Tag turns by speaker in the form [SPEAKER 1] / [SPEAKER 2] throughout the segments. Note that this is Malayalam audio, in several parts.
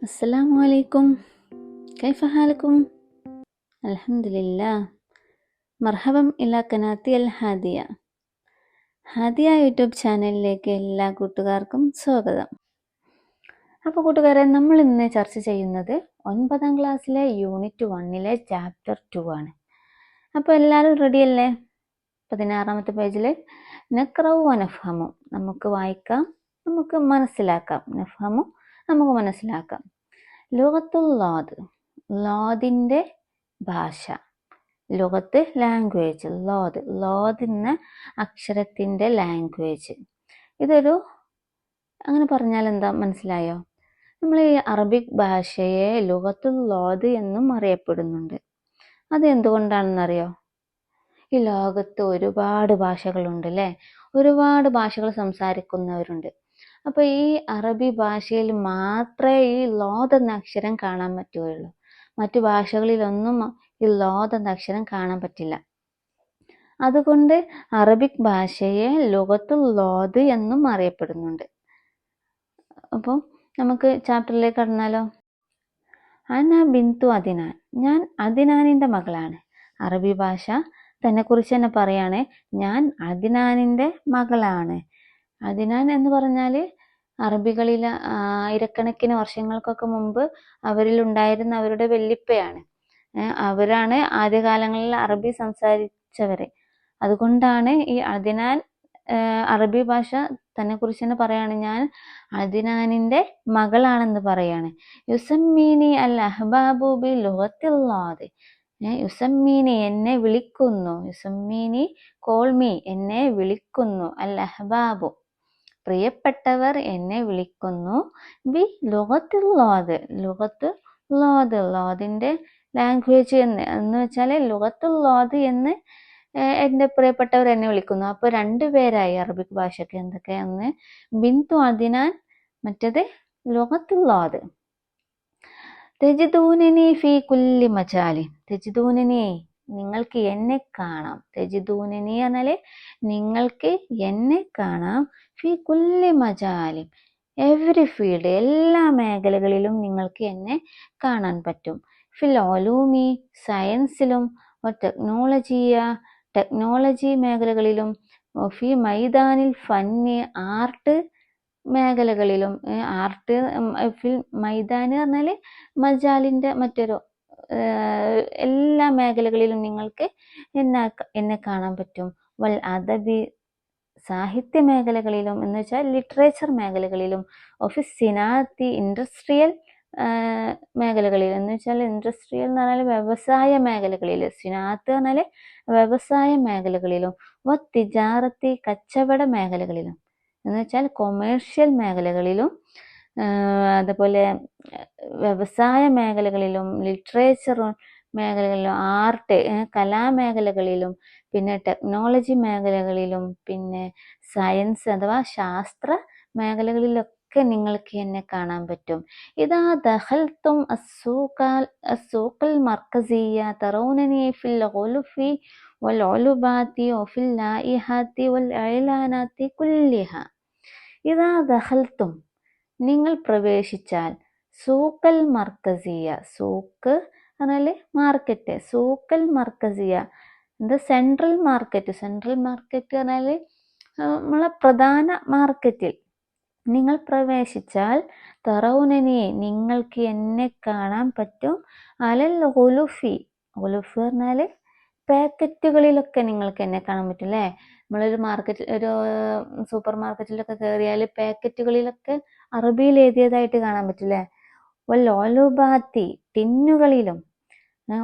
[SPEAKER 1] السلام عليكم. كيف حالكم؟ الحمد لله. مرحبا إلى قناتي الഹാദിയ. ഹാദിയ യൂട്യൂബ് ചാനലിലേക്ക് എല്ലാ കൂട്ടുകാർക്കും സ്വാഗതം. അപ്പോൾ കൂട്ടുകാരെ, നമ്മൾ ഇന്ന് ചർച്ച ചെയ്യുന്നത് 9ാം ക്ലാസ്സിലെ യൂണിറ്റ് 1ലെ ചാപ്റ്റർ 2 ആണ്. അപ്പോൾ എല്ലാവരും റെഡിയല്ലേ? 16ാമത്തെ പേജിൽ നഖ്റഉ വനഫ്ഹമു, നമുക്ക് വായിക്കാം, നമുക്ക് മനസ്സിലാക്കാം. നഫ്ഹമു, നമുക്ക് മനസ്സിലാക്കാം. ലുഗത്തുൽ ലാദ്, ലാദിൻ്റെ ഭാഷ. ലുഗത്ത് ലാംഗ്വേജ്, ലോദ് എന്ന അക്ഷരത്തിൻ്റെ ലാംഗ്വേജ്. ഇതൊരു, അങ്ങനെ പറഞ്ഞാൽ എന്താ മനസ്സിലായോ? നമ്മൾ ഈ അറബിക് ഭാഷയെ ലുഗത്തുൽ ലോദ് എന്നും അറിയപ്പെടുന്നുണ്ട്. അത് എന്തുകൊണ്ടാണെന്നറിയോ? ഈ ലോകത്ത് ഒരുപാട് ഭാഷകളുണ്ട് അല്ലേ? ഒരുപാട് ഭാഷകൾ സംസാരിക്കുന്നവരുണ്ട്. അപ്പോൾ ഈ അറബി ഭാഷയിൽ മാത്രമേ ഈ ലോദ് എന്ന അക്ഷരം കാണാൻ പറ്റുകയുള്ളൂ. മറ്റു ഭാഷകളിലൊന്നും ഈ ലോദ് എന്ന അക്ഷരം കാണാൻ പറ്റില്ല. അതുകൊണ്ട് അറബിക് ഭാഷയെ ലുഗത്തുൽ ലോദ് എന്നും അറിയപ്പെടുന്നുണ്ട്. അപ്പോൾ നമുക്ക് ചാപ്റ്ററിലേക്ക് കടന്നാലോ? അന ബിന്തു അദിനാൻ, ഞാൻ അദിനാനിൻ്റെ മകളാണ്. അറബി ഭാഷ തന്നെക്കുറിച്ച് തന്നെ പറയാണ്, ഞാൻ അദിനാനിൻ്റെ മകളാണ്. അദിനാൻ എന്ന് പറഞ്ഞാൽ അറബികളിൽ ആയിരക്കണക്കിന് വർഷങ്ങൾക്കൊക്കെ മുമ്പ് അവരിലുണ്ടായിരുന്ന അവരുടെ വല്യപ്പയാണ്. അവരാണ് ആദ്യകാലങ്ങളിൽ അറബി സംസാരിച്ചവർ. അതുകൊണ്ടാണ് ഈ അദിനാൻ അറബി ഭാഷ തന്നെക്കുറിച്ച് തന്നെ പറയാണ്, ഞാൻ അദിനാനിൻ്റെ മകളാണെന്ന് പറയാണ്. യുസമ്മീനി അൽ അഹ്ബാബു ബി ലുഗത്തിൽ ലാദ്, യുസമ്മീനി എന്നെ വിളിക്കുന്നു, യുസമ്മീനി കോൾമി എന്നെ വിളിക്കുന്നു, അൽ അഹ്ബാബു പ്രിയപ്പെട്ടവർ എന്നെ വിളിക്കുന്നു, ബി ലുഗത്തുൽ ലാദ്, ലുഗത്ത് ലാദ്, ലാദിൻ്റെ ലാംഗ്വേജ് എന്ന് വെച്ചാൽ ലുഗത്തുൽ ലാദ് എന്ന് എൻ്റെ പ്രിയപ്പെട്ടവർ എന്നെ വിളിക്കുന്നു. അപ്പോൾ 2 പേരായി അറബിക് ഭാഷയ്ക്ക്. എന്തൊക്കെയാന്ന്? ബിന്തു അദിനാൻ, മറ്റേത് ലുഗത്തുൽ ലാദ്. തെജിദൂനനി ഫി കുല്ലി മജാലി, തെജിദൂനനി നിങ്ങൾക്ക് എന്നെ കാണാം. തെജിദൂനനി എന്നാൽ നിങ്ങൾക്ക് എന്നെ കാണാം. ഫി കുല്ലി മജാലി, എവറി ഫീൽഡ്, എല്ലാ മേഖലകളിലും നിങ്ങൾക്ക് എന്നെ കാണാൻ പറ്റും. ഫിൽ ഒലൂമി, സയൻസിലും, ടെക്നോളജി മേഖലകളിലും, ഫി മൈദാനിൽ ഫന്നി, ആർട്ട് മേഖലകളിലും. ആർട്ട് ഫിൽ മൈദാൻ പറഞ്ഞാൽ മജാലിൻ്റെ മറ്റൊരു എല്ലാ മേഖലകളിലും നിങ്ങൾക്ക് എന്നെ കാണാൻ പറ്റും. വൽ അദബി, സാഹിത്യ മേഖലകളിലും, എന്ന് വെച്ചാൽ ലിറ്ററേച്ചർ മേഖലകളിലും. ഓഫീസ് സിനാത്തി, ഇൻഡസ്ട്രിയൽ മേഖലകളിൽ, എന്ന് വെച്ചാൽ ഇൻഡസ്ട്രിയൽ എന്ന് പറഞ്ഞാൽ വ്യവസായ മേഖലകളിൽ, സിനാത്ത് പറഞ്ഞാൽ വ്യവസായ മേഖലകളിലും. തിജാറത്തി, കച്ചവട മേഖലകളിലും, എന്ന് വെച്ചാൽ കൊമേഴ്ഷ്യൽ മേഖലകളിലും, അതുപോലെ വ്യവസായ മേഖലകളിലും, ലിറ്ററേച്ചർ മേഖലകളിലും, ആർട്ട് കലാമേഖലകളിലും, പിന്നെ ടെക്നോളജി മേഖലകളിലും, പിന്നെ സയൻസ് അഥവാ ശാസ്ത്ര മേഖലകളിലൊക്കെ നിങ്ങൾക്ക് എന്നെ കാണാൻ പറ്റും. ഇതാ ദഖൽതും അസ്സൂഖൽ മർക്കസിയ തറൗനനി ഫിൽ ഗുലുഫി വൽ ഉലുബാത്തി വഫിൽ ലായിഹാത്തി വൽ ഇലാനാത്തി കുല്ലിഹ. ഇതാ ദഖൽതും, നിങ്ങൾ പ്രവേശിച്ചാൽ, സൂക്കൽ മർക്കസിയ, സൂക്ക് എന്നാൽ മാർക്കറ്റ്, സൂക്കൽ മർക്കസിയ ഇത് സെൻട്രൽ മാർക്കറ്റ്. സെൻട്രൽ മാർക്കറ്റ് പറഞ്ഞാൽ നമ്മളെ പ്രധാന മാർക്കറ്റിൽ നിങ്ങൾ പ്രവേശിച്ചാൽ, തറൗനനി നിങ്ങൾക്ക് എന്നെ കാണാൻ പറ്റും. അലൽ ഗുലുഫി, ഗുലുഫ് പറഞ്ഞാൽ പാക്കറ്റുകളിലൊക്കെ നിങ്ങൾക്ക് എന്നെ കാണാൻ പറ്റും അല്ലേ? നമ്മളൊരു മാർക്കറ്റിൽ, ഒരു സൂപ്പർ മാർക്കറ്റിലൊക്കെ കയറിയാൽ പാക്കറ്റുകളിലൊക്കെ അറബിയിൽ എഴുതിയതായിട്ട് കാണാൻ പറ്റില്ലേ? വൽ ഒലുബാത്തി, ടിന്നുകളിലും.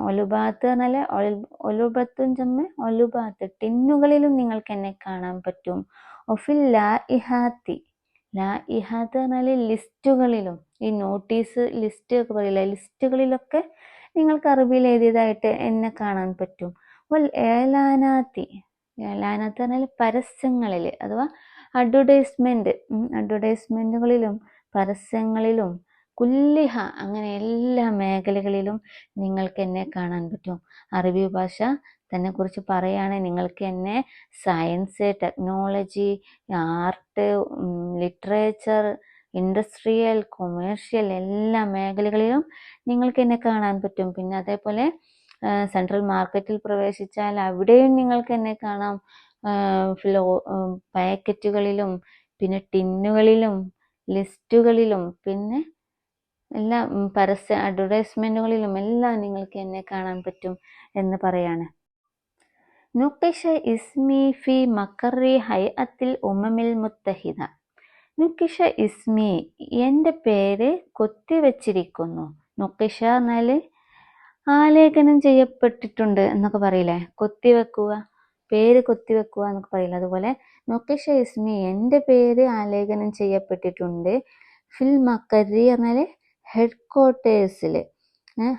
[SPEAKER 1] ഒലുബാത്ത് പറഞ്ഞാൽ ഒലുബത്തും ചമ്മ ഒലുബാത്ത്, ടിന്നുകളിലും നിങ്ങൾക്ക് എന്നെ കാണാൻ പറ്റും. ഒഫിൽ ലായിഹാത്തി, ലായിഹാത്ത് പറഞ്ഞാൽ ലിസ്റ്റുകളിലും, ഈ നോട്ടീസ് ലിസ്റ്റ് ഒക്കെ പറയില്ല, ലിസ്റ്റുകളിലൊക്കെ നിങ്ങൾക്ക് അറബിയിൽ എഴുതിയതായിട്ട് എന്നെ കാണാൻ പറ്റും. വൽ ഏലാനാത്തി, ഏലാനാത്ത് പറഞ്ഞാൽ പരസ്യങ്ങളിൽ അഥവാ അഡ്വർടൈസ്മെൻറ്റുകളിലും പരസ്യങ്ങളിലും, കുല്ലിഹ അങ്ങനെ എല്ലാ മേഖലകളിലും നിങ്ങൾക്ക് എന്നെ കാണാൻ പറ്റും. അറബി ഭാഷ തന്നെ കുറിച്ച് പറയുകയാണ്, നിങ്ങൾക്ക് എന്നെ science, technology, art, literature, industrial, commercial എല്ലാ മേഖലകളിലും നിങ്ങൾക്ക് എന്നെ കാണാൻ പറ്റും. പിന്നെ അതേപോലെ സെൻട്രൽ മാർക്കറ്റിൽ പ്രവേശിച്ചാൽ അവിടെയും നിങ്ങൾക്ക് എന്നെ കാണാം. പാക്കറ്റുകളിലും പിന്നെ ടിന്നുകളിലും ലിസ്റ്റുകളിലും പിന്നെ എല്ലാ അഡ്വർടൈസ്മെന്റുകളിലും എല്ലാം നിങ്ങൾക്ക് എന്നെ കാണാൻ പറ്റും എന്ന് പറയാണ്. നുക്കിഷ ഇസ്മി ഫി മക്കറി ഹൈഅത്തിൽ ഉമമിൽ മുത്തഹിദ. നുക്കിഷ ഇസ്മി, എൻ്റെ പേര് കൊത്തിവെച്ചിരിക്കുന്നു. നുക്കിഷ എന്നാല് ആലേഖനം ചെയ്യപ്പെട്ടിട്ടുണ്ട് എന്നൊക്കെ പറയില്ലേ, കൊത്തിവെക്കുക, പേര് കൊത്തിവെക്കുക എന്നൊക്കെ പറയില്ല. അതുപോലെ നുക്കിഷ ഇസ്മി, എൻ്റെ പേര് ആലേഖനം ചെയ്യപ്പെട്ടിട്ടുണ്ട്. ഫിൽ മക്കരി പറഞ്ഞാല് ഹെഡ് ക്വാർട്ടേഴ്സിൽ,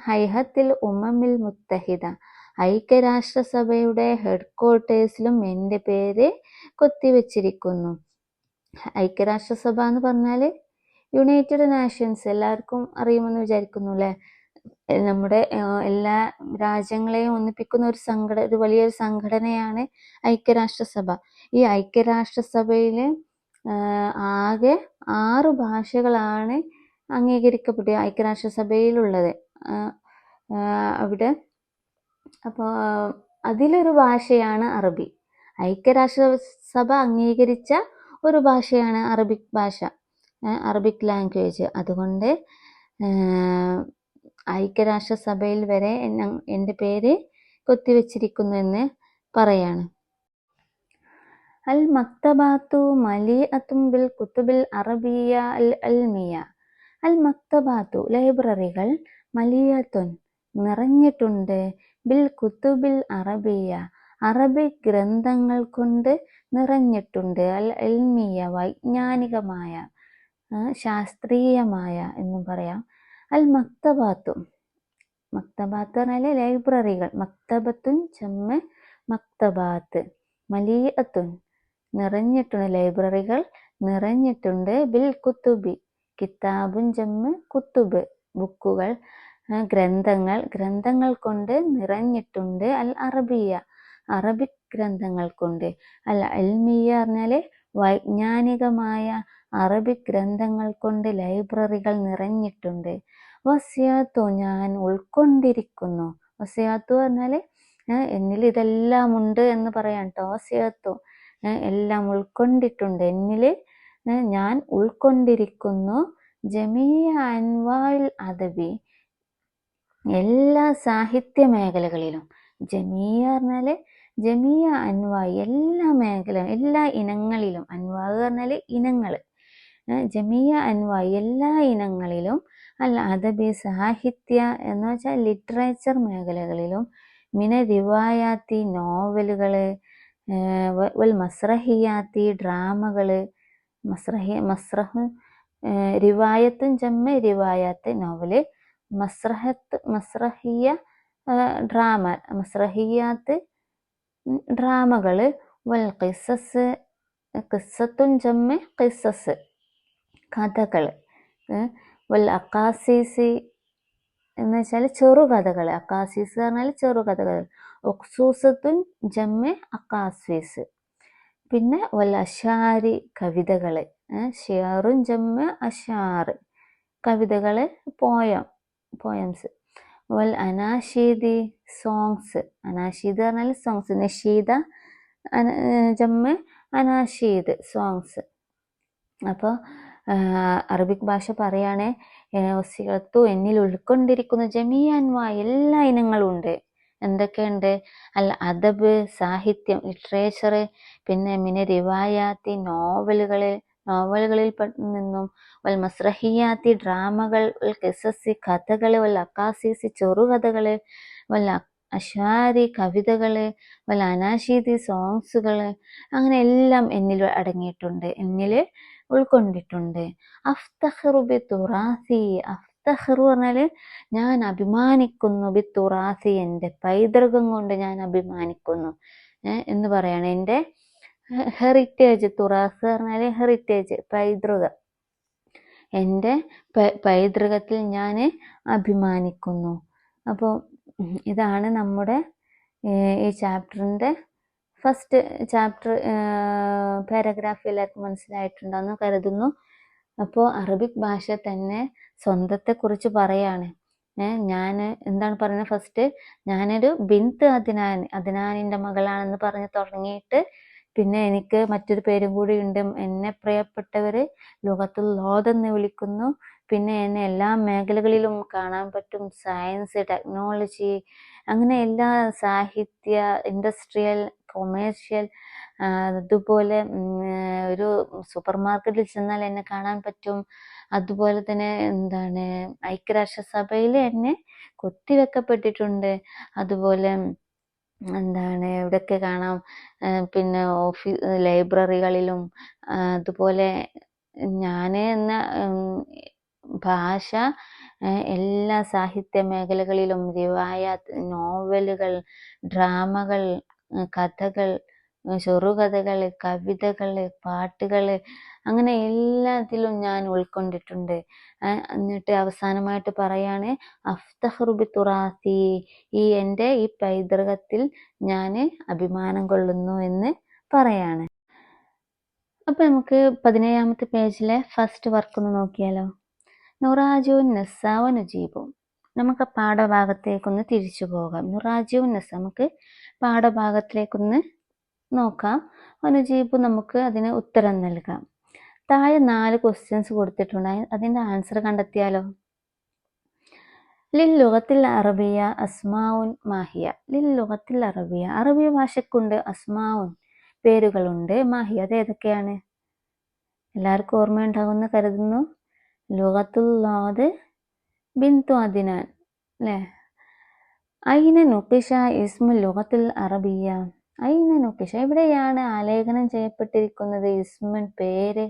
[SPEAKER 1] ഹൈഹത്തിൽ ഉമമിൽ മുത്തഹിദ, ഐക്യരാഷ്ട്രസഭയുടെ ഹെഡ് ക്വാർട്ടേഴ്സിലും എൻ്റെ പേര് കൊത്തിവെച്ചിരിക്കുന്നു. ഐക്യരാഷ്ട്രസഭ എന്ന് പറഞ്ഞാല് യുണൈറ്റഡ് നാഷൻസ്, എല്ലാവർക്കും അറിയുമെന്ന് വിചാരിക്കുന്നു അല്ലെ. നമ്മുടെ എല്ലാ രാജ്യങ്ങളെയും ഒന്നിപ്പിക്കുന്ന ഒരു വലിയൊരു സംഘടനയാണ് ഐക്യരാഷ്ട്രസഭ. ഈ ഐക്യരാഷ്ട്രസഭയില് ആകെ 6 ഭാഷകളാണ് അംഗീകരിക്കപ്പെട്ടത് ഐക്യരാഷ്ട്രസഭയിലുള്ളത്. അവിടെ അപ്പോൾ അതിലൊരു ഭാഷയാണ് അറബി. ഐക്യരാഷ്ട്രസഭ അംഗീകരിച്ച ഒരു ഭാഷയാണ് അറബിക് ഭാഷ, അറബിക് ലാംഗ്വേജ്. അതുകൊണ്ട് ഐക്യരാഷ്ട്രസഭയിൽ വരെ എൻ്റെ പേര് കൊത്തിവെച്ചിരിക്കുന്നു എന്ന് പറയാണ്. അൽ മക്തബാത്തു മലീഅത്തും ബിൽ കുത്തുബിൽ അറബിയ അൽ അൽമിയ. അൽ മക്തബാത്തു, ലൈബ്രറികൾ, മലീഅത്തുൻ, നിറഞ്ഞിട്ടുണ്ട്, ബിൽ കുത്തുബിൽ അറബിയ, അറബിക് ഗ്രന്ഥങ്ങൾ കൊണ്ട് നിറഞ്ഞിട്ടുണ്ട്, അൽ അൽമിയ, വൈജ്ഞാനികമായ, ശാസ്ത്രീയമായ എന്നും പറയാം. അൽ മക്തബാത്തു, മക്തബാത്ത് പറഞ്ഞാല് ലൈബ്രറികൾ, മക്തബത്തുൻ ജമ്മ് മക്തബാത്ത്, മലീഅത്തുൻ നിറഞ്ഞിട്ടുണ്ട്, ലൈബ്രറികൾ നിറഞ്ഞിട്ടുണ്ട്, ബിൽ കുത്തുബി, കിതാബുൻ ജമ്മ് കുത്തുബ് ബുക്കുകൾ, ഗ്രന്ഥങ്ങൾ, ഗ്രന്ഥങ്ങൾ കൊണ്ട് നിറഞ്ഞിട്ടുണ്ട്, അൽ അറബിയ, അറബിക് ഗ്രന്ഥങ്ങൾ കൊണ്ട്, അൽ അൽമിയ പറഞ്ഞാല് വൈജ്ഞാനികമായ അറബിക് ഗ്രന്ഥങ്ങൾ കൊണ്ട് ലൈബ്രറികൾ നിറഞ്ഞിട്ടുണ്ട്. വസിയാത്തു, ഞാൻ ഉൾക്കൊണ്ടിരിക്കുന്നു. വസിയാത്തു പറഞ്ഞാല് എന്നിൽ ഇതെല്ലാം ഉണ്ട് എന്ന് പറയാം കേട്ടോ. വസിയാത്തു, എല്ലാം ഉൾക്കൊണ്ടിട്ടുണ്ട്, എന്നില് ഞാൻ ഉൾക്കൊണ്ടിരിക്കുന്നു. ജമീഅ അൻവാഇൽ അദബി, എല്ലാ സാഹിത്യ മേഖലകളിലും. ജമീഅ പറഞ്ഞാല് ജമീഅ അൻവാഇ, എല്ലാ മേഖല, എല്ലാ ഇനങ്ങളിലും. അൻവാഇ പറഞ്ഞാല് ഇനങ്ങള്. ജമീഅ അൻവാഇ, എല്ലാ ഇനങ്ങളിലും. അല്ല അദബി, സാഹിത്യ എന്ന് വെച്ചാൽ ലിറ്ററേച്ചർ മേഖലകളിലും. മിന റിവായാത്തി, നോവലുകള്, വൽ മസ്രഹിയാത്തി, ഡ്രാമകള്. മസ്രഹ് റിവായത്തും ജമ്മ റിവായാത്ത് നോവല്, മസ്രഹിയ ഡ്രാമ, മസ്രഹിയാത്ത് ഡ്രാമകള്. വൽ ഖിസസ്, ഖിസ്സത്തുൻ ജമ്മ ഖിസസ് കഥകള്. വൽ അക്കാസീസി എന്ന് വെച്ചാൽ ചെറുകഥകൾ. അക്കാസീസ് പറഞ്ഞാൽ ചെറുകഥകൾ. ഒക്സൂസത്തുൻ ജമ്മ അക്കാസീസ്. പിന്നെ വൽ അഷാരി, കവിതകള്. ഷിയറുൻ ജമ്മ അഷാർ, കവിതകള്, പോയംസ്. വൽ അനാഷീദി, സോങ്സ്. അനാഷീദ് പറഞ്ഞാൽ സോങ്സ്. നഷീദ ജമ്മ അനാഷീദ്, സോങ്സ്. അപ്പോൾ അറബിക് ഭാഷ പറയാണ്, വസിയത്തു, എന്നിൽ ഉൾക്കൊണ്ടിരിക്കുന്ന ജമീഅ അൻവാഇ, എല്ലാ ഇനങ്ങളും ഉണ്ട്. എന്തൊക്കെയുണ്ട്? അൽ അദബ്, സാഹിത്യം, ലിറ്ററേച്ചർ. പിന്നെ മിന റിവായാത്തി, നോവലുകളിൽ നിന്നും. വൽ മസ്രഹിയാത്തി, ഡ്രാമകൾ. വൽ ഖിസസി, കഥകൾ. വൽ അക്കാസീസി, ചെറുകഥകള്. വൽ അഷാരി, കവിതകള്. വൽ അനാഷീദി, സോങ്സുകള്. അങ്ങനെ എല്ലാം എന്നിൽ അടങ്ങിയിട്ടുണ്ട്, എന്നിൽ ഉൾക്കൊണ്ടിട്ടുണ്ട്. അഫ്തഖിറു ബി തുറാസി, അഫ്തഖിറു പറഞ്ഞാല് ഞാൻ അഭിമാനിക്കുന്നു. ബി തുറാസി, എൻ്റെ പൈതൃകം കൊണ്ട് ഞാൻ അഭിമാനിക്കുന്നു എന്ന് പറയാണ്. എൻ്റെ ഹെറിറ്റേജ്, തുറാസ് പറഞ്ഞാല് ഹെറിറ്റേജ്, പൈതൃകം. എൻ്റെ പൈതൃകത്തിൽ ഞാൻ അഭിമാനിക്കുന്നു. അപ്പോൾ ഇതാണ് നമ്മുടെ ഈ ചാപ്റ്ററിൻ്റെ ഫസ്റ്റ് ചാപ്റ്റർ പാരഗ്രാഫ്. എല്ലാവർക്കും മനസ്സിലായിട്ടുണ്ടെന്ന് കരുതുന്നു. അപ്പോൾ അറബിക് ഭാഷ തന്നെ സ്വന്തത്തെക്കുറിച്ച് പറയാണ്. ഞാൻ എന്താണ് പറയുന്നത്, ഫസ്റ്റ് ഞാനൊരു ബിന്ത് അദ്നാനിൻ്റെ മകളാണെന്ന് പറഞ്ഞ് തുടങ്ങിയിട്ട് പിന്നെ എനിക്ക് മറ്റൊരു പേരും കൂടി ഉണ്ട്. എന്നെ പ്രിയപ്പെട്ടവർ ലുഗത്തുൽ ലോദ് എന്ന് വിളിക്കുന്നു. പിന്നെ എന്നെ എല്ലാ മേഖലകളിലും കാണാൻ പറ്റും. സയൻസ്, ടെക്നോളജി, അങ്ങനെ എല്ലാ സാഹിത്യ, ഇൻഡസ്ട്രിയൽ, കൊമേഴ്ഷ്യൽ, അതുപോലെ ഒരു സൂപ്പർ മാർക്കറ്റിൽ ചെന്നാൽ എന്നെ കാണാൻ പറ്റും. അതുപോലെ തന്നെ ഐക്യരാഷ്ട്രസഭയിൽ എന്നെ കൊത്തിവെക്കപ്പെട്ടിട്ടുണ്ട്. അതുപോലെ എവിടെയൊക്കെ കാണാം, പിന്നെ ലൈബ്രറികളിലും. അതുപോലെ ഞാൻ എന്ന ഭാഷ എല്ലാ സാഹിത്യ മേഖലകളിലും, റിവായാത്ത്, നോവലുകൾ, ഡ്രാമകൾ, കഥകൾ, ചെറുകഥകൾ, കവിതകൾ, പാട്ടുകൾ, അങ്ങനെ എല്ലാത്തിലും ഞാൻ ഉൾക്കൊണ്ടിട്ടുണ്ട്. എന്നിട്ട് അവസാനമായിട്ട് പറയാണ് അഫ്തഖ്റു ബിതുറാസി, എൻ്റെ ഈ പൈതൃകത്തിൽ ഞാൻ അഭിമാനം കൊള്ളുന്നു എന്ന് പറയാണ്. അപ്പൊ നമുക്ക് 17ാമത്തെ പേജിലെ ഫസ്റ്റ് വർക്ക് ഒന്ന് നോക്കിയാലോ. നുറാജുൻ നസ്സാവ നുജീബു. നമുക്ക് പാഠഭാഗത്തേക്കൊന്ന് തിരിച്ചു പോകാം. നുറാജുൻ നസ്സ, നമുക്ക് പാഠഭാഗത്തിലേക്കൊന്ന് നോക്കാം. അനുജീബു, നമുക്ക് അതിന് ഉത്തരം നൽകാം. താഴെ 4 ക്വസ്റ്റ്യൻസ് കൊടുത്തിട്ടുണ്ട്. അതിൻ്റെ ആൻസർ കണ്ടെത്തിയാലോ. ലിൽ ലുഗത്തിൽ അറബിയ അസ്മാഉൻ മാഹിയ. ലിൽ ലുഗത്തിൽ അറബിയ, അറബി ഭാഷയ്ക്കുണ്ട് അസ്മാഉൻ, പേരുകളുണ്ട്. മാഹിയ, അത് ഏതൊക്കെയാണ്? എല്ലാവർക്കും ഓർമ്മയുണ്ടാകുമെന്ന് കരുതുന്നു. ലുഗത്തുൽ ലോദ്, ബിന്തു അദ്നാൻ, അല്ലേ? ഐന നുഖിഷ ഇസ്മു ലുഗത്തുൽ അറബിയ. ഐന നുഖിഷ, എവിടെയാണ് ആലേഖനം ചെയ്യപ്പെട്ടിരിക്കുന്നത്? ഇസ്മുൻ, പേര്.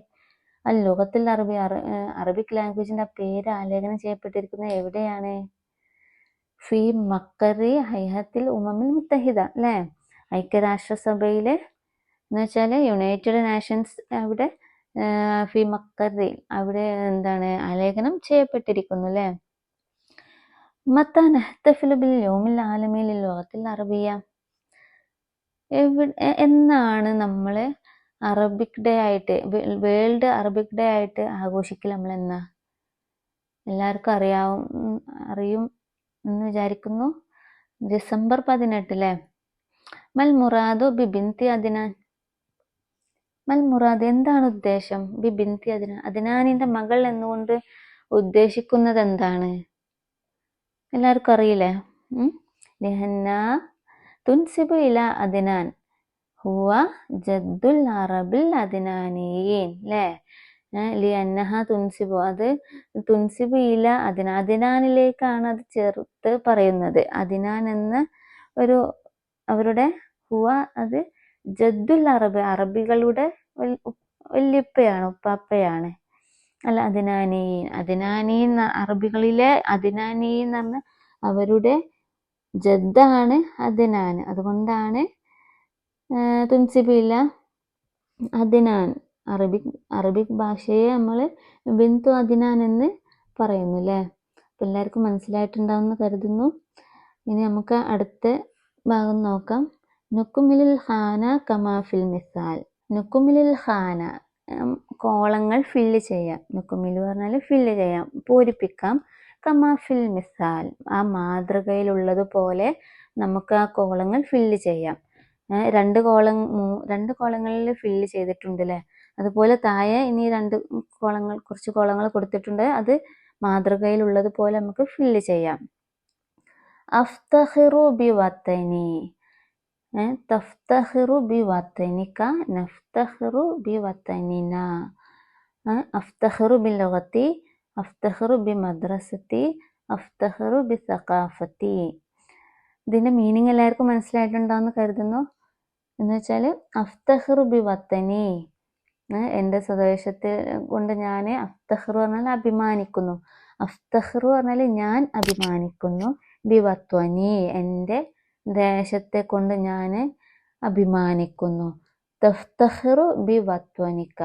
[SPEAKER 1] അൽ ലുഗത്തുൽ അറബി, അറബിക് ലാംഗ്വേജിന്റെ പേര് ആലേഖനം ചെയ്യപ്പെട്ടിരിക്കുന്നത് എവിടെയാണ്? ഫി മക്കറി ഹൈഹത്തിൽ ഉമമിൽ മുത്തഹിദ, അല്ലേ? ഐക്യരാഷ്ട്രസഭയിലെ എന്ന് വെച്ചാൽ യുണൈറ്റഡ് നേഷൻസ്, അവിടെ ഫി മക്കറി, അവിടെ ആലേഖനം ചെയ്യപ്പെട്ടിരിക്കുന്നു, അല്ലേ? മത്ത നഹ്തഫിലു ബിൽ യൗമിൽ ആലമി ലിൽ ലുഗത്തിൽ അറബിയ. എന്നാണ് നമ്മൾ അറബിക് ഡേ ആയിട്ട്, വേൾഡ് അറബിക് ഡേ ആയിട്ട് ആഘോഷിക്കൽ നമ്മൾ എന്നാ? എല്ലാവർക്കും അറിയും എന്ന് വിചാരിക്കുന്നു. ഡിസംബർ 18, അല്ലേ? മൽ മുറാദു ബി ബിന്തി അദ്നാൻ. മൽ മുറാദ്, എന്താണ് ഉദ്ദേശം? ബി ബിന്തി അദ്നാൻ, അദ്നാനിന്റെ മകൾ എന്നുകൊണ്ട് ഉദ്ദേശിക്കുന്നത് എന്താണ്? എല്ലാവർക്കും അറിയില്ലേ? ലിഹന്ന തുൻസിബു ഇല അദ്നാൻ ഹുവ ജദ്ദുൽ അറബിൽ അദ്നാനിയീൻ, അല്ലേ? ലിഅന്നഹ തുൻസിബു, അത് തുൻസിബു ഇല അദ്നാൻ, അദ്നാനിലേക്കാണ് അത് ചേർത്ത് പറയുന്നത്. അദ്നാൻ എന്ന ഒരു അവരുടെ ഹുവ, അത് ജദ്ദുൽ അറബ്, അറബികളുടെ വല്യപ്പയാണ്, ഉപ്പാപ്പയാണ്. അല്ല, അദ്നാനിയീൻ, അദ്നാനീൻ, അറബികളിലെ അദ്നാനീൻ എന്ന് പറഞ്ഞ അവരുടെ ജദ്ദാണ് അദ്നാൻ. അതുകൊണ്ടാണ് തുൻസിബില്ല അദ്നാൻ. അറബിക് ഭാഷയെ നമ്മൾ ബിന്തു അദ്നാൻ എന്ന് പറയുന്നു, അല്ലേ? അപ്പം എല്ലാവർക്കും മനസ്സിലായിട്ടുണ്ടാവുമെന്ന് കരുതുന്നു. ഇനി നമുക്ക് അടുത്ത ഭാഗം നോക്കാം. നുക്കുമിലിൽ ഖാന കമാഫിൽ മിസാൽ. നുക്കുമിലിൽ ഖാന, കോളങ്ങൾ ഫില്ല് ചെയ്യാം. നുക്കുമിൽ പറഞ്ഞാൽ ഫില്ല് ചെയ്യാം, പൂരിപ്പിക്കാം. കമാഫിൽ മിസാൽ, ആ മാതൃകയിലുള്ളതുപോലെ നമുക്ക് ആ കോളങ്ങൾ ഫില്ല് ചെയ്യാം. 2 കോളങ്ങളിൽ ഫില്ല് ചെയ്തിട്ടുണ്ട്, അല്ലേ? അതുപോലെ താഴെ ഇനി കുറച്ച് കോളങ്ങൾ കൊടുത്തിട്ടുണ്ട്. അത് മാതൃകയിലുള്ളതുപോലെ നമുക്ക് ഫില്ല് ചെയ്യാം. അഫ്തഖിറു ബി വത്തനി, തഫ്തഖിറു ബി വത്തനിക, നഫ്തഖിറു ബി വത്തനിന. അഫ്തഖിറു ബി ലുഗത്തി, അഫ്തഖിറു ബി മദ്രസത്തി, അഫ്തഖിറു ബി സഖാഫത്തി. ഇതിന്റെ മീനിങ് എല്ലാവർക്കും മനസ്സിലായിട്ടുണ്ടാവുമെന്ന് കരുതുന്നു. എന്ന് വെച്ചാൽ അഫ്തഖിറു ബി വത്തനി, എൻ്റെ സ്വദേശത്തെ കൊണ്ട് ഞാൻ, അഫ്തഖിറു പറഞ്ഞാൽ അഭിമാനിക്കുന്നു, അഫ്തഖിറു പറഞ്ഞാൽ ഞാൻ അഭിമാനിക്കുന്നു, ബി വത്വനി, എൻ്റെ ദേശത്തെ കൊണ്ട് ഞാൻ അഭിമാനിക്കുന്നു. തഫ്തഖിറു ബി വത്വനിക,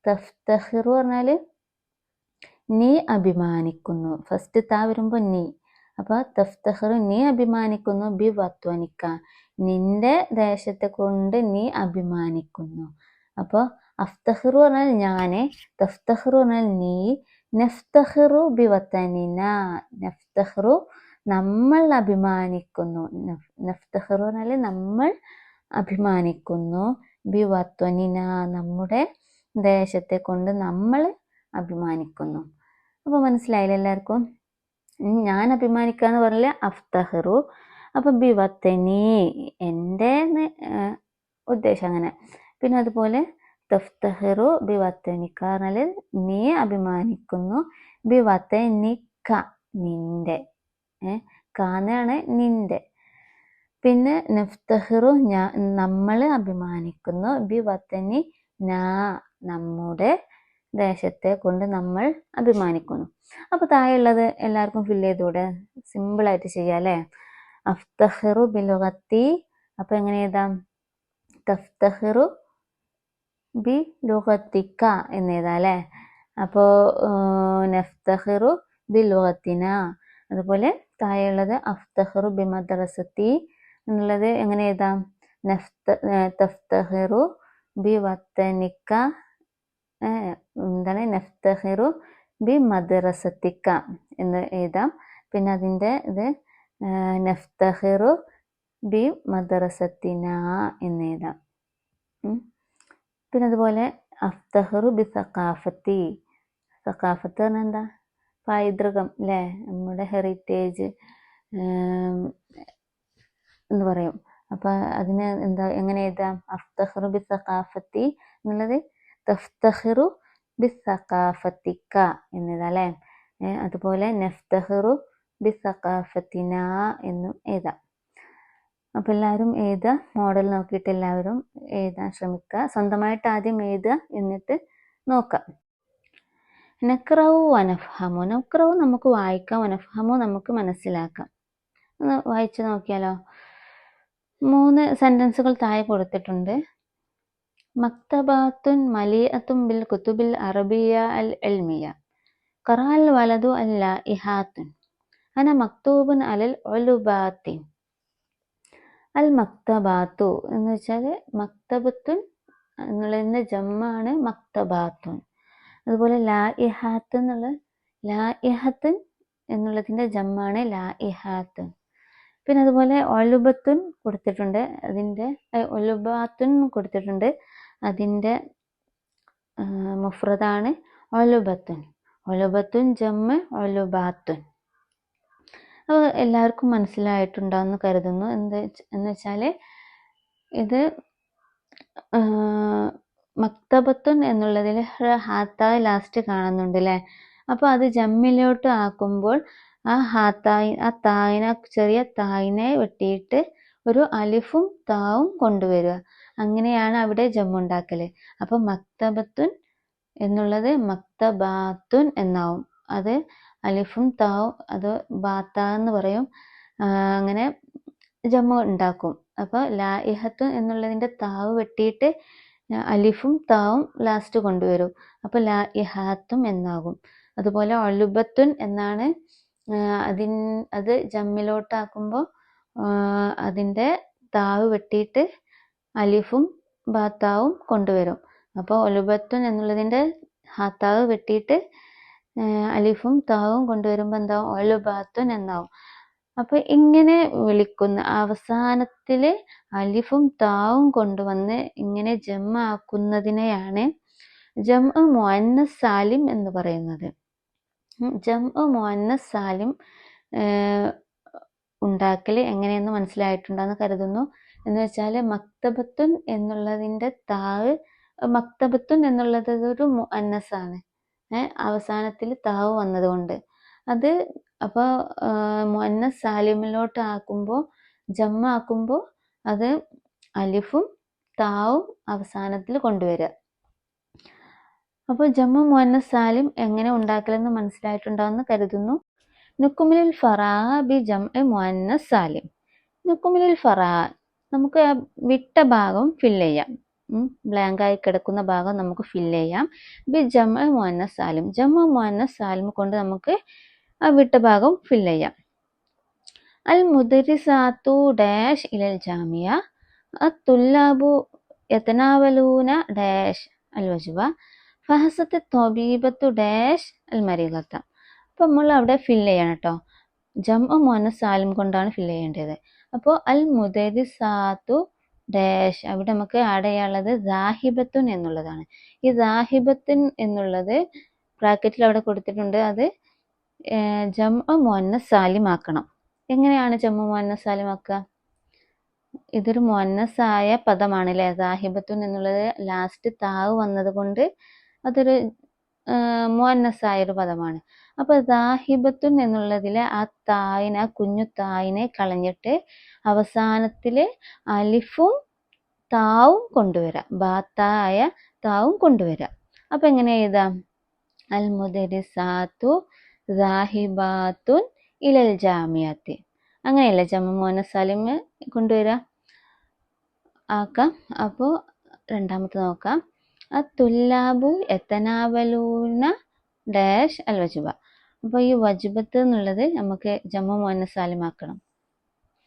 [SPEAKER 1] തഫ്തഖിറു പറഞ്ഞാൽ നീ അഭിമാനിക്കുന്നു. ഫസ്റ്റ് താ വരുമ്പോൾ നീ, അപ്പോൾ തഫ്തഖിറു, നീ അഭിമാനിക്കുന്നു, ബി വത്വനിക, നിന്റെ ദേശത്തെ കൊണ്ട് നീ അഭിമാനിക്കുന്നു. അപ്പോൾ അഫ്തഖിറു പറഞ്ഞാൽ ഞാന്, തഫ്തഖിറു പറഞ്ഞാൽ നീ, നഫ്തഖിറു ബിവത്തനിന, നഫ്തഖിറു നമ്മൾ അഭിമാനിക്കുന്നു, നഫ്തഖിറു പറഞ്ഞാൽ നമ്മൾ അഭിമാനിക്കുന്നു, ബിവത്വനിന നമ്മുടെ ദേശത്തെ കൊണ്ട് നമ്മൾ അഭിമാനിക്കുന്നു. അപ്പോൾ മനസ്സിലായില്ല എല്ലാവർക്കും? ഞാൻ അഭിമാനിക്കാന്ന് പറഞ്ഞാൽ അഫ്തഖിറു, അപ്പൊ ബിവത്തനി എൻ്റെ ഉദ്ദേശം അങ്ങനെ. പിന്നെ അതുപോലെ തഫ്തഖിറു ബിവത്തനിക്ക പറഞ്ഞാൽ നീ അഭിമാനിക്കുന്നു, ബിവത്തനിക്ക നിന്റെ, കാന്നാണ് നിന്റെ. പിന്നെ നഫ്തഖിറു നമ്മൾ അഭിമാനിക്കുന്നു, ബിവത്തനി നാ നമ്മുടെ ദേശത്തെ കൊണ്ട് നമ്മൾ അഭിമാനിക്കുന്നു. അപ്പൊ താഴെയുള്ളത് എല്ലാവർക്കും ഫില്ല് ചെയ്തൂടെ? സിമ്പിളായിട്ട് ചെയ്യാം അല്ലേ? അഫ്തഖിറു ബിലുഗത്തി, അപ്പൊ എങ്ങനെ എഴുതാം? തഫ്തഖിറു ബിലുഗത്തിക്ക എന്ന് എഴുതാം അല്ലേ? അപ്പോ നഫ്തഖിറു ബിലുഗത്തിന. അതുപോലെ താഴെയുള്ളത് അഫ്തഖിറു ബിമദ്രസത്തി എന്നുള്ളത് എങ്ങനെ എഴുതാം? തഫ്തഖിറു ബിവത്തനിക്ക, എന്താണ് നഫ്തഖിറു ബിമദ്രസത്തിക്ക എന്ന് എഴുതാം. പിന്നെ അതിൻ്റെ ഇത് നഫ്തഖിറു ബിമദ്രസത്തിന എന്ന് എഴുതാം. പിന്നെ അതുപോലെ അഫ്തഖിറു ബിസഖാഫത്തി, സഖാഫത്ത് പറഞ്ഞാൽ എന്താ? പൈതൃകം അല്ലേ? നമ്മുടെ ഹെറിറ്റേജ് എന്ന് പറയും. അപ്പൊ അതിന് എന്താ എങ്ങനെ എഴുതാം? അഫ്തഖിറു ബിസഖാഫത്തി എന്നുള്ളത് തഫ്തഖിറു ബിസഖാഫത്തിക്ക എന്നെഴുതാം അല്ലേ? അതുപോലെ നഫ്തഖിറു ബിസഖാഫത്തിന എന്നും എഴുതാം. അപ്പൊ എല്ലാവരും എഴുതുക, മോഡൽ നോക്കിയിട്ട് എല്ലാവരും എഴുതാൻ ശ്രമിക്കുക. സ്വന്തമായിട്ട് ആദ്യം എഴുതുക, എന്നിട്ട് നോക്കാം. നഖ്റഉ വനഫ്ഹമു, നഖ്റഉ നമുക്ക് വായിക്കാം, വനഫ്ഹമു നമുക്ക് മനസ്സിലാക്കാം. ഒന്ന് വായിച്ചു നോക്കിയാലോ? 3 സെന്റൻസുകൾ താഴെ കൊടുത്തിട്ടുണ്ട്. മക്തബാത്തുൻ മലിഅത്തുൻ ബിൽ കുതുബിൽ അറബിയ അൽ ഇൽമിയ, ഖറഅൽ വലദു അൽ ലായിഹാത്തുൻ, അന മക്തൂബുൻ അലൽ ഉലുബാത്തിൻ. അൽ മക്തബാത്തു എന്ന് വെച്ചാൽ മക്തബത്തുൻ എന്നുള്ളതിൻ്റെ ജമ്മാണ് മക്തബാത്തുൻ. അതുപോലെ ലായിഹാത്ത് എന്നുള്ള ലായിഹത്തുൻ എന്നുള്ളതിൻ്റെ ജമ്മാണ് ലായിഹാത്തുൻ. പിന്നെ അതുപോലെ ഒലുബത്തുൻ കൊടുത്തിട്ടുണ്ട്, അതിൻ്റെ ഒലുബാത്തുൻ കൊടുത്തിട്ടുണ്ട്, അതിൻ്റെ മുഫ്രദാണ് ഒലുബത്തുൻ. ഒലുബത്തുൻ ജമ്മ് ഒലുബാത്തുൻ. അപ്പോൾ എല്ലാവർക്കും മനസ്സിലായിട്ടുണ്ടാവുമെന്ന് കരുതുന്നു. എന്ന് വെച്ചാൽ ഇത് മക്തബത്തുൻ എന്നുള്ളതിൽ ഹാത്തായ് ലാസ്റ്റ് കാണുന്നുണ്ട് അല്ലേ? അപ്പോൾ അത് ജമ്മിലോട്ട് ആക്കുമ്പോൾ ആ തായിനെ, ചെറിയ തായിനെ വെട്ടിയിട്ട് ഒരു അലിഫും താവും കൊണ്ടുവരിക. അങ്ങനെയാണ് അവിടെ ജമ്മുണ്ടാക്കല്. അപ്പം മക്തബത്തുൻ എന്നുള്ളത് മക്തബാത്തുൻ എന്നാവും. അത് അലിഫും താവും, അത് ബാത്ത എന്ന് പറയും. അങ്ങനെ ജമ്മു ഉണ്ടാക്കും. അപ്പോൾ ലായിഹത്തുൻ എന്നുള്ളതിൻ്റെ താവ് വെട്ടിയിട്ട് അലിഫും താവും ലാസ്റ്റ് കൊണ്ടുവരും. അപ്പോൾ ലായിഹാത്തും എന്നാകും. അതുപോലെ ഒലുബത്തുൻ എന്നാണ് അത് ജമ്മിലോട്ടാക്കുമ്പോൾ അതിൻ്റെ താവ് വെട്ടിയിട്ട് അലിഫും ബാത്താവും കൊണ്ടുവരും. അപ്പോൾ ഒലുബത്തുൻ എന്നുള്ളതിൻ്റെ ഹാത്താവ് വെട്ടിയിട്ട് അലിഫും താവും കൊണ്ടുവരുമ്പോൾ എന്താവും? ഒലുബാത്തുൻ എന്നാവും. അപ്പോൾ ഇങ്ങനെ വിളിക്കുന്ന അവസാനത്തിൽ അലിഫും താവും കൊണ്ടുവന്ന് ഇങ്ങനെ ജമ്മാക്കുന്നതിനെയാണ് ജംഉ മുഅന്നസ് സാലിം എന്ന് പറയുന്നത്. ജംഉ മുഅന്നസ് സാലിം ഉണ്ടാക്കൽ എങ്ങനെയെന്ന് മനസ്സിലായിട്ടുണ്ടെന്ന് കരുതുന്നു. എന്ന് വെച്ചാൽ മക്തബത്തുൻ എന്നുള്ളതിൻ്റെ താവ്, മക്തബത്തുൻ എന്നുള്ളത് ഒരു മുഅന്നസാണ്, അവസാനത്തിൽ താവ് വന്നതുകൊണ്ട്. അത് അപ്പോൾ മുഅന്നസ് സാലിമിലോട്ട് ആക്കുമ്പോൾ, ജമ്മാക്കുമ്പോൾ അത് അലിഫും താവും അവസാനത്തിൽ കൊണ്ടുവരിക. അപ്പോൾ ജമ്മു മുഅന്നസ് സാലിം എങ്ങനെ ഉണ്ടാക്കലെന്ന് മനസ്സിലായിട്ടുണ്ടാവുമെന്ന് കരുതുന്നു. നുക്കുമിലുൽ ഫറാഅ ബി ജംഇ മുഅന്നസ് സാലിം. നുക്കുമിലുൽ ഫറാഅ നമുക്ക് വിട്ട ഭാഗം ഫില്ല് ചെയ്യാം. ബ്ലാങ്കായി കിടക്കുന്ന ഭാഗം നമുക്ക് ഫില്ല് ചെയ്യാം. ബി ജംഇ മുഅന്നസ് സാലിം, ജമ്മു മുഅന്നസ് സാലിം കൊണ്ട് നമുക്ക് ആ വിട്ട ഭാഗം ഫില്ല് ചെയ്യാം. അൽ മുദരിസാത്തു ഡാഷ് ഇലൽ ജാമിയ, അത്തുല്ലാബു യതനാവലൂന ഡാഷ് അൽ വജുബ. ഫഹസത്ത് ത്വബീബത്തു ഡാഷ് അൽ മരീളത്ത. അപ്പോൾ നമ്മൾ അവിടെ ഫില്ല് ചെയ്യണം കേട്ടോ. ജംഉ മുഅന്നസ് സാലിം കൊണ്ടാണ് ഫില്ല് ചെയ്യേണ്ടത്. അപ്പോൾ അൽ മുദരിസാത്തു ഡാഷ്, അവിടെ നമുക്ക് ആഡ് ചെയ്യാനുള്ളത് ദാഹിബത്തുൻ എന്നുള്ളതാണ്. ഈ ദാഹിബത്തുൻ എന്നുള്ളത് ബ്രാക്കറ്റിൽ അവിടെ കൊടുത്തിട്ടുണ്ട്. അത് ജംഉ മുഅന്നസ് സാലിം ആക്കണം. എങ്ങനെയാണ് ജംഉ മുഅന്നസ് സാലിം ആക്കുക? ഇതൊരു മുഅന്നസായ പദമാണ് അല്ലേ. ദാഹിബത്തുൻ എന്നുള്ളത് ലാസ്റ്റ് താവ് വന്നത് കൊണ്ട് അതൊരു മുഅന്നസായൊരു പദമാണ്. അപ്പോൾ ദാഹിബത്തുൻ എന്നുള്ളതിലെ ആ തായിനെ, ആ കുഞ്ഞു തായിനെ കളഞ്ഞിട്ട് അവസാനത്തിൽ അലിഫും താവും കൊണ്ടുവരാം. ബാത്തായ താവും കൊണ്ടുവരാം. അപ്പം എങ്ങനെ എഴുതാം? അൽ മുദരിസാത്തു ദാഹിബാത്തുൻ ഇലൽ ജാമിയത്തി. അങ്ങനെയല്ലേ ജംഉ മുഅന്നസ് സാലിം കൊണ്ടുവരാം ആക്കാം. അപ്പോൾ രണ്ടാമത്തെ നോക്കാം. അത്തുല്ലാബു യതനാവലൂന ഡാഷ് അൽ വജുബ. അപ്പോൾ ഈ വജുബത്ത് എന്നുള്ളത് നമുക്ക് ജംഉ മുഅന്നസ് സാലിം ആക്കണം.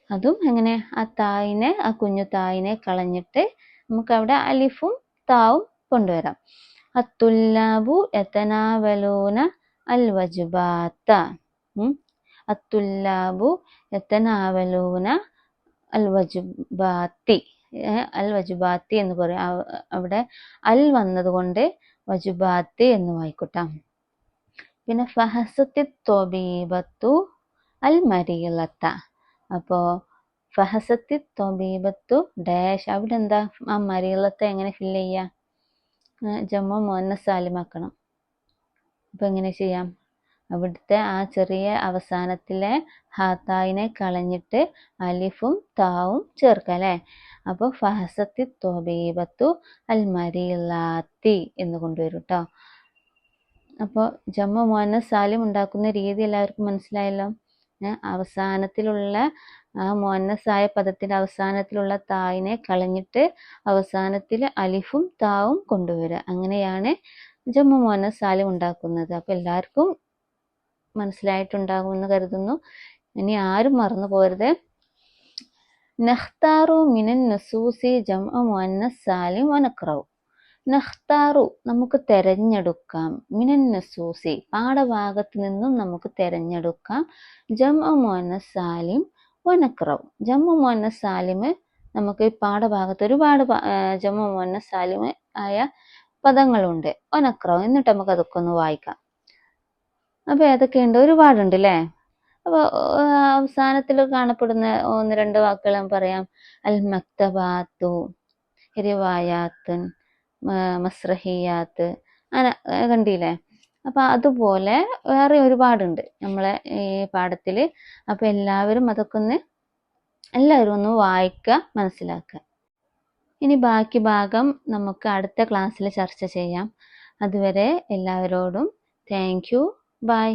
[SPEAKER 1] അതും എങ്ങനെ? ആ തായിനെ, ആ കുഞ്ഞു തായിനെ കളഞ്ഞിട്ട് നമുക്ക് അവിടെ അലിഫും താവും കൊണ്ടുവരാം. അത്തുല്ലാബു യതനാവലൂന അൽ വജുബാത്ത. അത്തുല്ലാബു യതനാവലൂന അൽ വജുബാത്തി. അൽ വജുബാത്തി എന്ന് പറയും. അവിടെ അൽ വന്നതുകൊണ്ട് വജുബാത്തി എന്ന് വായിക്കോട്ടാം. പിന്നെ ഫഹസത്തി ത്വബീബത്തു അൽ മരീളത്ത. അപ്പോൾ ഫഹസത്തി ത്വബീബത്തു ഡാഷ്, അവിടെ എന്താ? ആ മരീളത്തെ എങ്ങനെ ഫില്ല് ചെയ്യുക? ജംഉ മുഅന്നസ് സാലിം ആക്കണം. അപ്പോൾ എങ്ങനെ ചെയ്യാം? അവിടുത്തെ ആ ചെറിയ അവസാനത്തിലെ ഹാത്തായിനെ കളഞ്ഞിട്ട് അലിഫും താവും ചേർക്കാം അല്ലേ. അപ്പോൾ ഫഹസത്തി ത്വബീബത്തു അൽ മരീളാത്തി എന്ന് കൊണ്ടുവരും കേട്ടോ. അപ്പോൾ ജംഉ മുഅന്നസ് സാലിം ഉണ്ടാക്കുന്ന രീതി എല്ലാവർക്കും മനസ്സിലായല്ലോ. അവസാനത്തിലുള്ള ആ മുഅന്നസായ പദത്തിൻ്റെ അവസാനത്തിലുള്ള തായിനെ കളഞ്ഞിട്ട് അവസാനത്തിൽ അലിഫും താവും കൊണ്ടുവരിക. അങ്ങനെയാണ് ജംഉ മുഅന്നസ് സാലിം ഉണ്ടാക്കുന്നത്. അപ്പോൾ എല്ലാവർക്കും മനസ്സിലായിട്ടുണ്ടാകുമെന്ന് കരുതുന്നു. ഇനി ആരും മറന്നു പോരുത്. നഖ്താറു മിനൻ നുസൂസി ജംഉ മുഅന്നസ് സാലിം വനഖ്റഉ. നഖ്താറു നമുക്ക് തിരഞ്ഞെടുക്കാം. മിനൻ നുസൂസി പാഠഭാഗത്ത് നിന്നും നമുക്ക് തിരഞ്ഞെടുക്കാം. ജംഉ മുഅന്നസ് സാലിം വനഖ്റഉ. ജംഉ മുഅന്നസ് സാലിം നമുക്ക് പാഠഭാഗത്ത് ഒരുപാട് ജംഉ മുഅന്നസ് സാലിം ആയ പദങ്ങളുണ്ട്. വനഖ്റഉ, എന്നിട്ട് നമുക്ക് അതൊക്കെ ഒന്ന് വായിക്കാം. അപ്പോൾ ഏതൊക്കെയുണ്ട്? ഒരുപാടുണ്ട് അല്ലേ. അപ്പോൾ അവസാനത്തിൽ കാണപ്പെടുന്ന ഒന്ന് രണ്ട് വാക്കുകൾ പറയാം. അൽ മക്തബാത്തു, റിവായാത്തുൻ, മസ്രഹിയാത്ത്, അങ്ങനെ കണ്ടില്ലേ. അപ്പോൾ അതുപോലെ വേറെ ഒരുപാടുണ്ട് നമ്മളെ ഈ പാഠത്തിൽ. അപ്പോൾ എല്ലാവരും ഒന്ന് വായിക്കുക, മനസ്സിലാക്കുക. ഇനി ബാക്കി ഭാഗം നമുക്ക് അടുത്ത ക്ലാസ്സിൽ ചർച്ച ചെയ്യാം. അതുവരെ എല്ലാവരോടും താങ്ക് യു. ബൈ.